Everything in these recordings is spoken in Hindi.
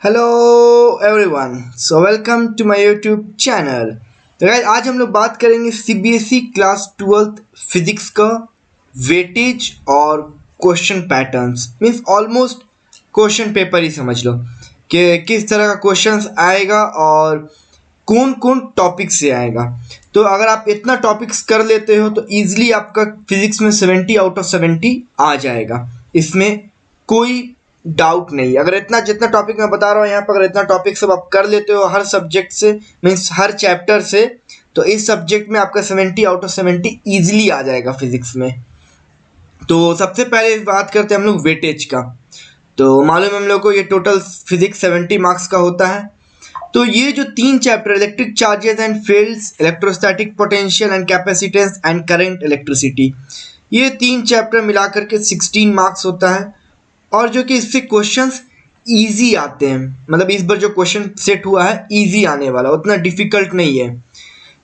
Hello everyone, so welcome to my YouTube channel. तो गाइस आज हम लोग बात करेंगे सीबीएसई क्लास 12th फिजिक्स का वेटेज और question patterns. Means almost question paper ही समझ लो कि किस तरह का क्वेश्चंस आएगा और कौन कौन टॉपिक से आएगा। तो अगर आप इतना टॉपिक्स कर लेते हो तो इजीली आपका फिजिक्स में 70 आउट ऑफ 70 आ जाएगा। इसमें कोई डाउट नहीं। अगर इतना जितना टॉपिक मैं बता रहा हूँ यहाँ पर, अगर इतना टॉपिक सब आप कर लेते हो हर सब्जेक्ट से, मीन्स हर चैप्टर से, तो इस सब्जेक्ट में आपका 70 आउट ऑफ 70 इजीली आ जाएगा फिजिक्स में। तो सबसे पहले बात करते हैं हम लोग वेटेज का। तो मालूम है हम लोग को ये टोटल फिजिक्स 70 मार्क्स का होता है। तो ये जो तीन chapter, electric charges and fields, electrostatic potential and capacitance and current electricity, ये तीन चैप्टर मिलाकर के 16 मार्क्स होता है। और जो कि इससे क्वेश्चंस इजी आते हैं, मतलब इस बार जो क्वेश्चन सेट हुआ है इजी आने वाला, उतना डिफिकल्ट नहीं है।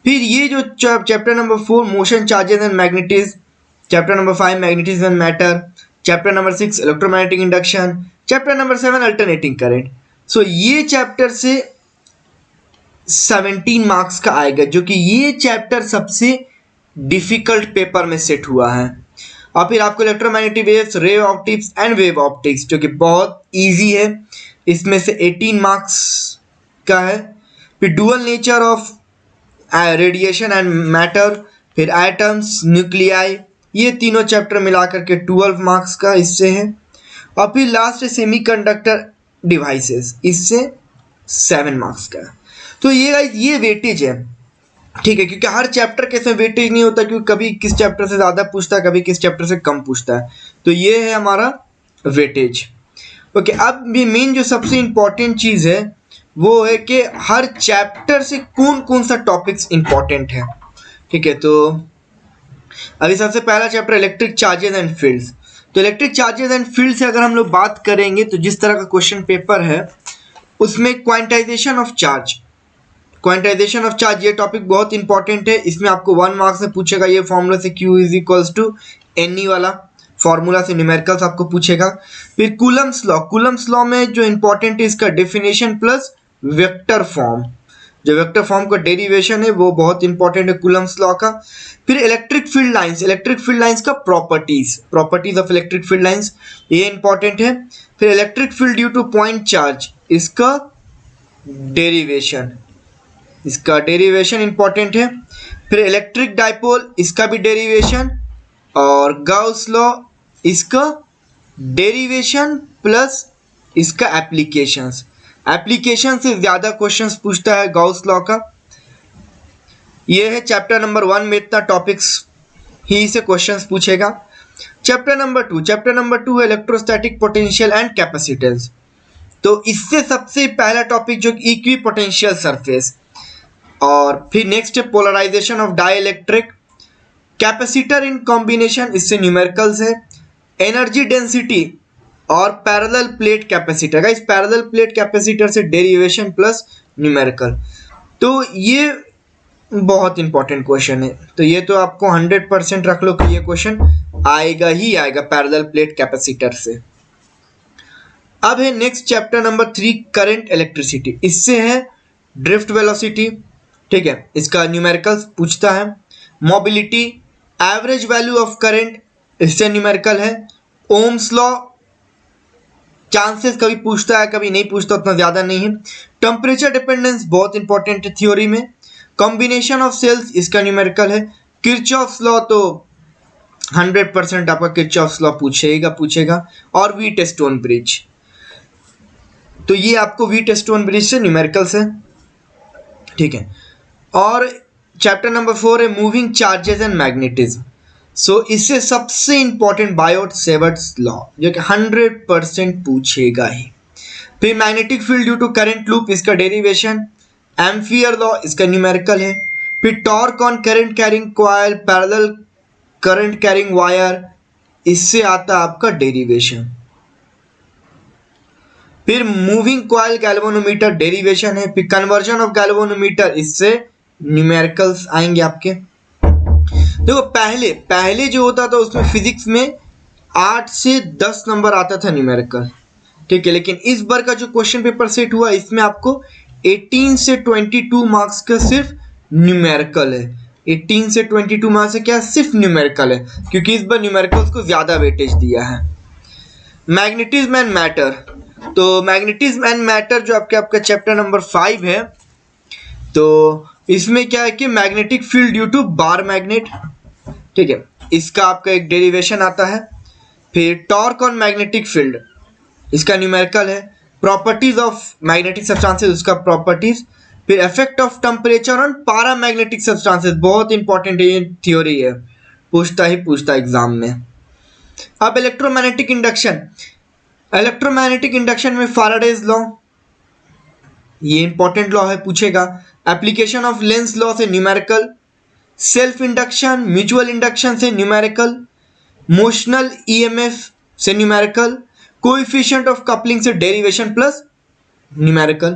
फिर ये जो chapter number 4 motion charges and magnetism, chapter number 5 magnetism and matter, chapter number 6 electromagnetic induction, chapter number 7 alternating current. So ये चैप्टर से 17 मार्क्स का आएगा, जो कि ये चैप्टर सबसे डिफिकल्ट पेपर में सेट हुआ है। और फिर आपको electromagnetic waves, ray optics and wave optics, जो कि बहुत इजी है, इसमें से 18 मार्क्स का है। फिर dual nature of radiation and matter, फिर एटम्स, न्यूक्लियाई, ये तीनों चैप्टर मिलाकर के 12 मार्क्स का इससे है। और फिर लास्ट सेमीकंडक्टर डिवाइसेस, इससे 7 मार्क्स का है। तो ये वेटेज है, ठीक है, क्योंकि हर चैप्टर के इसमें वेटेज नहीं होता, क्योंकि कभी किस चैप्टर से ज़्यादा पूछता है, कभी किस चैप्टर से कम पूछता है। तो ये है हमारा वेटेज। ओके, अब भी मेन जो सबसे इम्पोर्टेंट चीज़ है वो है कि हर चैप्टर से कौन कौन सा टॉपिक्स इम्पोर्टेंट है। ठीक है, तो अभी सबसे पहला chapter electric charges and fields. तो इलेक्ट्रिक चार्जेस एंड फील्ड से अगर हम लोग बात करेंगे तो जिस तरह का क्वेश्चन पेपर है उसमें quantization of charge, quantization of charge, ये टॉपिक बहुत इंपॉर्टेंट है। इसमें आपको 1 मार्क्स में पूछेगा ये फॉर्मूला से, Q is equals to NE वाला फॉर्मूला से न्यूमेरिकल्स आपको पूछेगा। फिर कूलम्स लॉ, कूलम्स लॉ में जो इंपॉर्टेंट है इसका डेफिनेशन प्लस वेक्टर फॉर्म, जो वेक्टर फॉर्म का डेरिवेशन है वो बहुत इंपॉर्टेंट है कूलम्स लॉ का। फिर electric field lines, electric field lines का properties of electric field lines, ये इंपॉर्टेंट है। फिर electric field due to point charge, इसका डेरिवेशन, इसका डेरिवेशन इंपॉर्टेंट है। फिर इलेक्ट्रिक डाइपोल, इसका भी डेरिवेशन, और गाउस लॉ, इसका डेरिवेशन प्लस इसका एप्लीकेशंस, एप्लीकेशन से ज़्यादा क्वेश्चंस पूछता है गाउस लॉ का। ये है चैप्टर नंबर 1 में इतना टॉपिक्स ही से क्वेश्चंस पूछेगा। चैप्टर नंबर 2 है इलेक्ट्रोस्टैटिक पोटेंशियल एंड कैपेसिटेंस। तो इससे सबसे पहला टॉपिक जो इक्वी पोटेंशियल सरफेस, और फिर नेक्स्ट है polarisation of dielectric, capacitor in combination, इससे न्यूमेरिकल्स है, एनर्जी डेंसिटी और parallel plate capacitor. Guys parallel plate capacitor से डेरिवेशन प्लस न्यूमेरिकल। तो ये बहुत इंपॉर्टेंट क्वेश्चन है, तो ये तो आपको 100% रख लो कि ये क्वेश्चन आएगा ही आएगा पैरेलल प्लेट कैपेसिटर से। अब है next chapter number 3 current electricity, इससे है ड्रिफ्ट वेलोसिटी, ठीक है, इसका न्यूमेरिकल्स पूछता है। Mobility, average value of current, इससे न्यूमेरिकल है। ओम्स लॉ, चांसेस कभी पूछता है कभी नहीं पूछता, उतना ज्यादा नहीं है। टेम्परेचर डिपेंडेंस बहुत इंपॉर्टेंट है थ्योरी में। कॉम्बिनेशन ऑफ सेल्स, इसका न्यूमेरिकल है। किरचॉफ्स लॉ तो 100% आपका किरचॉफ्स लॉ पूछेगा। और वीट स्टोन ब्रिज, तो ये आपको वीट स्टोन ब्रिज से न्यूमेरिकल्स है, ठीक है। और चैप्टर नंबर 4 है मूविंग चार्जेस एंड मैग्नेटिज्म। सो इससे सबसे इंपॉर्टेंट बायोट सेवर्ट्स लॉ, जो कि 100% पूछेगा ही। फिर magnetic field due to current loop, इसका डेरिवेशन। एम्पियर लॉ, इसका न्यूमेरिकल है। फिर torque on current carrying coil, parallel current carrying wire, इससे आता है आपका डेरिवेशन। फिर मूविंग कॉइल गैल्वेनोमीटर, डेरिवेशन है। फिर कन्वर्जन ऑफ गैल्वेनोमीटर, इससे न्यूमेरिकल्स आएंगे आपके। देखो पहले जो होता था उसमें फिजिक्स में 8 से 10 नंबर आता था न्यूमेरिकल, ठीक है। लेकिन इस बार का जो क्वेश्चन पेपर सेट हुआ इसमें आपको 18 से 22 मार्क्स का सिर्फ न्यूमेरिकल है। 18 से 22 मार्क्स से क्या सिर्फ न्यूमेरिकल है, क्योंकि इस बार न्यूमेरिकल्स को ज्यादा वेटेज दिया है। मैग्नेटिज्म एंड मैटर, तो मैग्नेटिज्म एंड मैटर जो आपका चैप्टर नंबर 5 है, तो इसमें क्या है कि magnetic field due to bar magnet, ठीक है, इसका आपका एक डेरिवेशन आता है। फिर टॉर्क ऑन मैग्नेटिक फील्ड, इसका न्यूमेरिकल है। प्रॉपर्टीज ऑफ मैग्नेटिक सब्सटेंसेस, उसका प्रॉपर्टीज। फिर effect of temperature on paramagnetic substances, बहुत इंपॉर्टेंट ये थ्योरी है, पूछता एग्जाम में। अब इलेक्ट्रोमैग्नेटिक इंडक्शन, इलेक्ट्रोमैग्नेटिक इंडक्शन में फैराडेज लॉ, ये इंपॉर्टेंट लॉ है, पूछेगा। एप्लीकेशन ऑफ लेंस लॉ से numerical, self induction, mutual induction से न्यूमेरिकल, मोशनल ईएमएफ से न्यूमेरिकल, कोएफिशिएंट ऑफ कपलिंग से डेरिवेशन प्लस न्यूमेरिकल,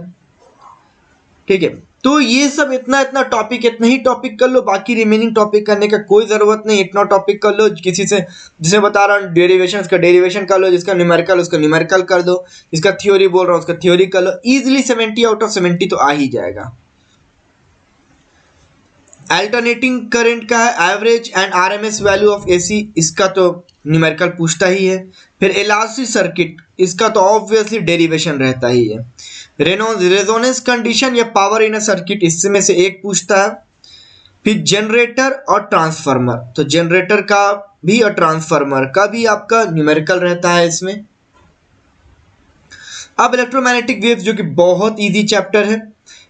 ठीक है। तो ये सब इतना टॉपिक, इतना ही टॉपिक कर लो, बाकी रिमेनिंग टॉपिक करने का कोई जरूरत नहीं। इतना टॉपिक कर लो, किसी से जिसे बता रहा हूँ डेरिवेशन का डेरिवेशन कर लो, जिसका न्यूमेरिकल उसका न्यूमेरिकल कर दो, जिसका थ्योरी बोल रहा हूँ उसका थ्योरी कर लो, इजीली 70 आउट ऑफ 70 तो आ ही जाएगा। अल्टरनेटिंग करंट का है average and RMS value of AC, इसका तो न्यूमेरिकल पूछता ही है। फिर इलास्टिक सर्किट, इसका तो ऑब्वियसली डेरिवेशन रहता ही है। रेजोनेंस कंडीशन या पावर इन अ सर्किट, इसमें से एक पूछता है। फिर जनरेटर और ट्रांसफार्मर, तो जनरेटर का भी और ट्रांसफार्मर का भी आपका न्यूमेरिकल रहता है इसमें। अब इलेक्ट्रोमैग्नेटिक वेव्स, जो कि बहुत इजी चैप्टर है,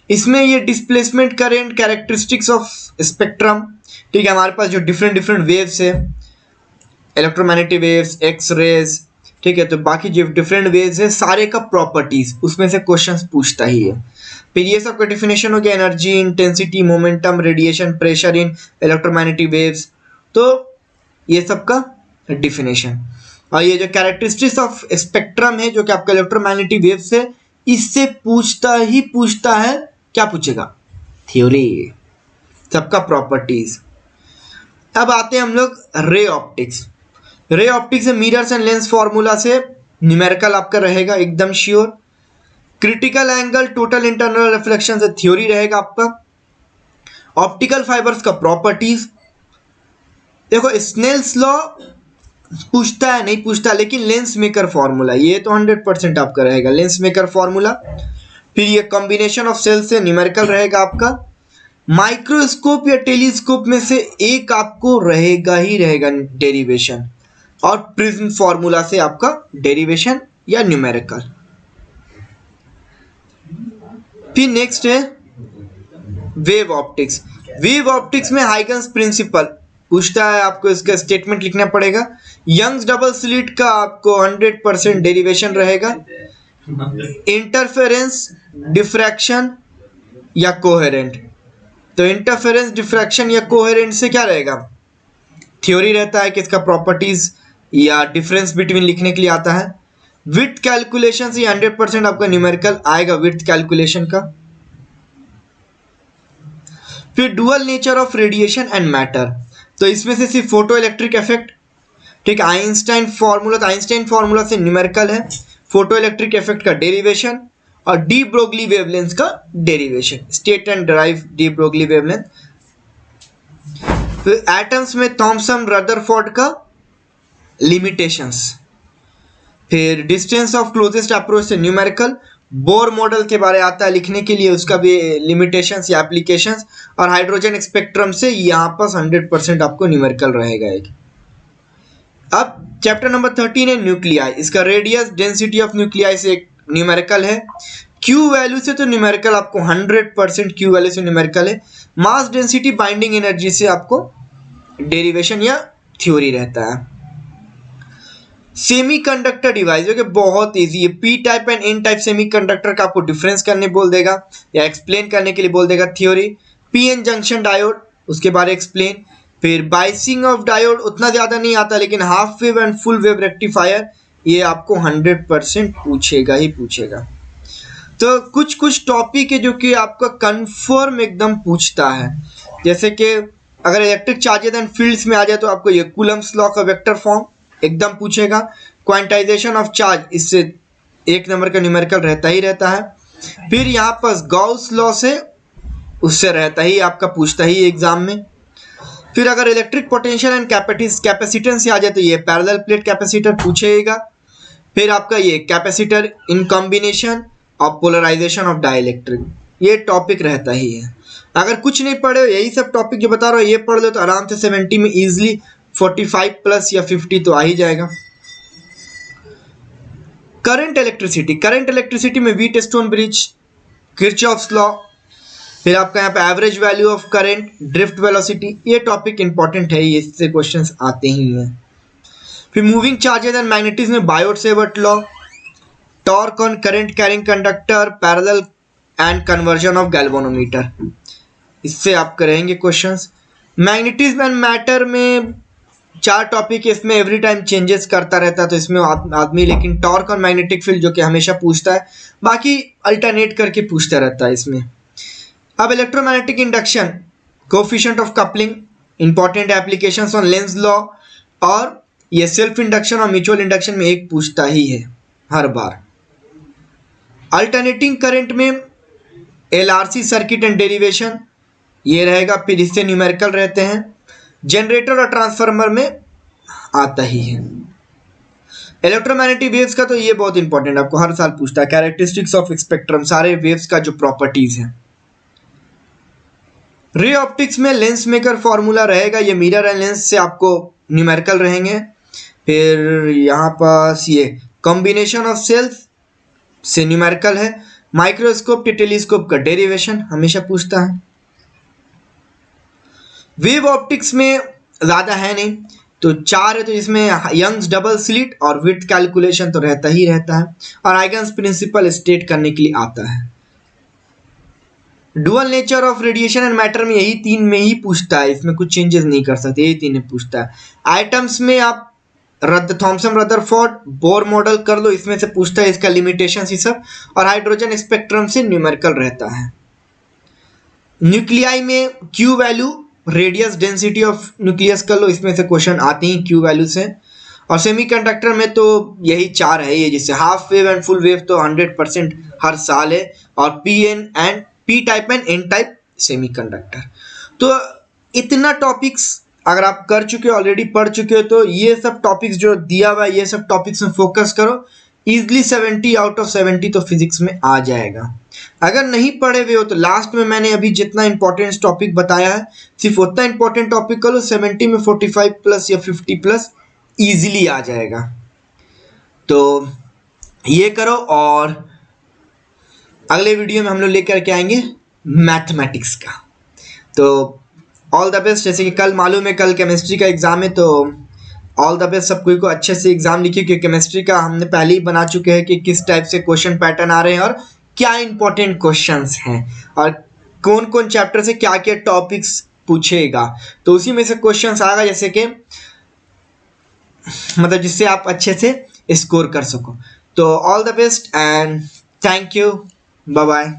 इसमें ये displacement current, characteristics of spectrum, ठीक है, हमारे पास जो डिफरेंट वेव्स है, इलेक्ट्रोमैग्नेटिक वेव्स, एक्स रेज, ठीक है, तो बाकी जो डिफरेंट वेव्स है सारे का प्रॉपर्टीज उसमें से क्वेश्चंस पूछता ही है। फिर ये सब का डिफिनेशन हो गया, energy, intensity, momentum, radiation, pressure in electromagnetic waves, तो ये सब का डिफिनेशन। और ये जो कैरेक्टरिस्टिक्स ऑफ स्पेक्ट्रम है जो कि आपका इलेक्ट्रोमैग्नेटिक वेव्स है, इससे पूछता है, क्या पूछेगा, थ्योरी, सबका प्रॉपर्टीज। अब आते हैं हम लोग रे ऑप्टिक्स। रे ऑप्टिक्स से मिरर्स एंड लेंस फॉर्मूला से न्यूमेरिकल आपका रहेगा एकदम sure. Critical angle, total internal reflection से थ्योरी रहेगा आपका। ऑप्टिकल फाइबर्स का प्रॉपर्टीज, देखो स्नेल्स लॉ पूछता है नहीं पूछता, लेकिन लेंस मेकर फॉर्मूला ये तो 100% आपका रहेगा, लेंस मेकर फॉर्मूला। फिर ये कॉम्बिनेशन ऑफ सेल से न्यूमेरिकल रहेगा आपका। माइक्रोस्कोप या टेलीस्कोप में से एक आपको रहेगा ही रहेगा डेरिवेशन, और प्रिज्म फॉर्मूला से आपका डेरिवेशन या न्यूमेरिकल। फिर नेक्स्ट है वेव ऑप्टिक्स। वेव ऑप्टिक्स में हाइगन्स प्रिंसिपल पूछता है, आपको इसका स्टेटमेंट लिखना पड़ेगा। यंग्स डबल स्लिट का आपको 100% डेरिवेशन रहेगा। इंटरफेरेंस, डिफ्रैक्शन या कोहेरेंट, तो इंटरफेरेंस, डिफ्रैक्शन या कोहेरेंट से क्या रहेगा, थ्योरी रहता है कि इसका प्रॉपर्टीज या डिफरेंस बिटवीन लिखने के लिए आता है। विड्थ कैलकुलेशन से 100% आपका न्यूमेरिकल आएगा विड्थ कैलकुलेशन का। फिर dual nature of radiation and matter, तो इसमें से सिर्फ फोटो इलेक्ट्रिक इफेक्ट, ठीक, आइंस्टाइन फॉर्मूला, तो आइंस्टाइन फॉर्मूला से न्यूमेरिकल है। फोटो इलेक्ट्रिक इफेक्ट का डेरिवेशन और डी ब्रोगली वेवलेंथ का derivation, state and drive de Broglie wavelength. फिर एटम्स में थॉमसन रदरफोर्ड का लिमिटेशंस। फिर डिस्टेंस ऑफ क्लोजेस्ट अप्रोच से न्यूमेरिकल। बोर मॉडल के बारे आता है लिखने के लिए, उसका भी लिमिटेशंस या एप्लीकेशंस। और हाइड्रोजन स्पेक्ट्रम से यहाँ पर 100% आपको न्यूमेरिकल रहेगा एक। अब चैप्टर नंबर 13 है न्यूक्लियाई, इसका रेडियस, डेंसिटी ऑफ न्यूक्लियाई से एक न्यूमेरिकल है। क्यू वैल्यू से तो न्यूमेरिकल आपको 100% क्यू वैल्यू से न्यूमेरिकल है। मास डेंसिटी, बाइंडिंग एनर्जी से आपको डेरिवेशन या थ्योरी रहता है। सेमीकंडक्टर डिवाइस जो कि बहुत इजी है, P type and N type semiconductor का आपको डिफरेंस करने बोल देगा या एक्सप्लेन करने के लिए बोल देगा थ्योरी। पीएन जंक्शन डायोड, उसके बारे एक्सप्लेन। फिर बाइसिंग ऑफ डायोड उतना ज्यादा नहीं आता, लेकिन half wave and full wave rectifier ये आपको 100% पूछेगा ही पूछेगा। तो कुछ कुछ टॉपिक है जो कि आपका कंफर्म एकदम पूछता है, जैसे कि अगर इलेक्ट्रिक चार्जेस एंड फील्ड्स में आ जाए तो आपको ये कूलम्ब्स लॉ का वेक्टर फॉर्म एकदम पूछेगा। क्वांटाइजेशन ऑफ चार्ज, इससे 1 नंबर का न्यूमेरिकल रहता ही रहता है। फिर यहाँ पर गॉस लॉ से उससे रहता ही आपका पूछता ही एग्जाम में। फिर अगर इलेक्ट्रिक पोटेंशियल एंड कैपेसिटेंस से आ जाए तो ये पैरेलल प्लेट कैपेसिटर पूछेगा। फिर आपका ये capacitor in combination of polarisation of dielectric, ये टॉपिक रहता ही है। अगर कुछ नहीं पढ़े हो, यही सब टॉपिक जो बता रहा हूँ ये पढ़ लो तो आराम से 70 में इजिली 45 प्लस या 50 तो आ ही जाएगा। करंट इलेक्ट्रिसिटी में wheat stone bridge, Kirchhoff's law, फिर आपका यहाँ पे average value of current, drift velocity, ये टॉपिक इंपॉर्टेंट है, इससे क्वेश्चंस आते ही हैं। फिर मूविंग चार्जेस एंड मैग्नेटिज्म में Biot-Savart law, torque on current carrying conductor, parallel and conversion of galvanometer, इससे आप करेंगे क्वेश्चंस। मैग्नेटिज्म एंड मैटर में 4 टॉपिक, इसमें एवरी टाइम चेंजेस करता रहता है तो इसमें आदमी, लेकिन टॉर्क और मैग्नेटिक फील्ड जो कि हमेशा पूछता है, बाकी अल्टरनेट करके पूछता रहता है इसमें। अब electromagnetic induction, coefficient of coupling, important applications on Lenz law, और ये सेल्फ इंडक्शन और म्यूचुअल इंडक्शन में एक पूछता ही है हर बार। अल्टरनेटिंग करंट में एलआरसी सर्किट एंड डेरिवेशन, ये रहेगा, फिर इससे न्यूमेरिकल रहते हैं। जनरेटर और ट्रांसफार्मर में आता ही है। इलेक्ट्रोमैग्नेटिक वेव्स का तो ये बहुत इंपॉर्टेंट, आपको हर साल पूछता है। कैरेक्टरिस्टिक्स ऑफ स्पेक्ट्रम, सारे वेव्स का जो प्रॉपर्टीज है। रे ऑप्टिक्स में लेंस मेकर फॉर्मूला रहेगा, ये मिरर एंड लेंस से आपको न्यूमेरिकल रहेंगे। फिर यहाँ पास ये कॉम्बिनेशन ऑफ सेल्स से न्यूमेरिकल है। माइक्रोस्कोप के टेलीस्कोप का डेरिवेशन हमेशा पूछता है। वेव ऑप्टिक्स में ज़्यादा है नहीं, तो 4 है, तो इसमें यंग्स डबल स्लिट और विड्थ कैलकुलेशन तो रहता ही रहता है, और आइगन्स प्रिंसिपल स्टेट करने के लिए आता है। Dual nature of radiation and matter में यही 3 में ही पूछता है, इसमें कुछ चेंजेस नहीं कर सकते, यही 3 में पूछता है। आइटम्स में आप थॉमसन रदरफोर्ड बोर मॉडल कर लो, इसमें से पूछता है, इसका लिमिटेशन ही सब, और हाइड्रोजन स्पेक्ट्रम से न्यूमेरिकल रहता है। न्यूक्लियाई में Q value, radius, density of nucleus कर लो, इसमें से क्वेश्चन आते हैं क्यू वैल्यू से। और सेमीकंडक्टर में तो यही 4 है, ये जिससे half wave and full wave तो 100% हर साल है, और P type and N type semiconductor. तो इतना टॉपिक्स अगर आप कर चुके हो, ऑलरेडी पढ़ चुके हो, तो ये सब टॉपिक्स जो दिया हुआ है, ये सब टॉपिक्स में फोकस करो, इजिली 70 आउट ऑफ 70 तो फिजिक्स में आ जाएगा। अगर नहीं पढ़े हुए हो तो लास्ट में मैंने अभी जितना इंपॉर्टेंट टॉपिक बताया है, सिर्फ उतना इंपॉर्टेंट टॉपिक कर लो, 70 में 45 प्लस या 50 प्लस इजीली आ जाएगा। तो ये करो, और अगले वीडियो में हम लोग लेकर के आएंगे मैथमेटिक्स का। तो ऑल द बेस्ट। जैसे कि कल मालूम है कल केमिस्ट्री का एग्जाम है, तो ऑल द बेस्ट सब कोई को अच्छे से एग्जाम लिखिए, क्योंकि केमिस्ट्री का हमने पहले ही बना चुके हैं कि किस टाइप से क्वेश्चन पैटर्न आ रहे हैं और क्या इंपॉर्टेंट क्वेश्चंस हैं, और कौन कौन चैप्टर से क्या क्या टॉपिक्स पूछेगा, तो उसी में से क्वेश्चंस आएगा, जैसे कि मतलब जिससे आप अच्छे से स्कोर कर सको। तो all the best and thank you, bye bye.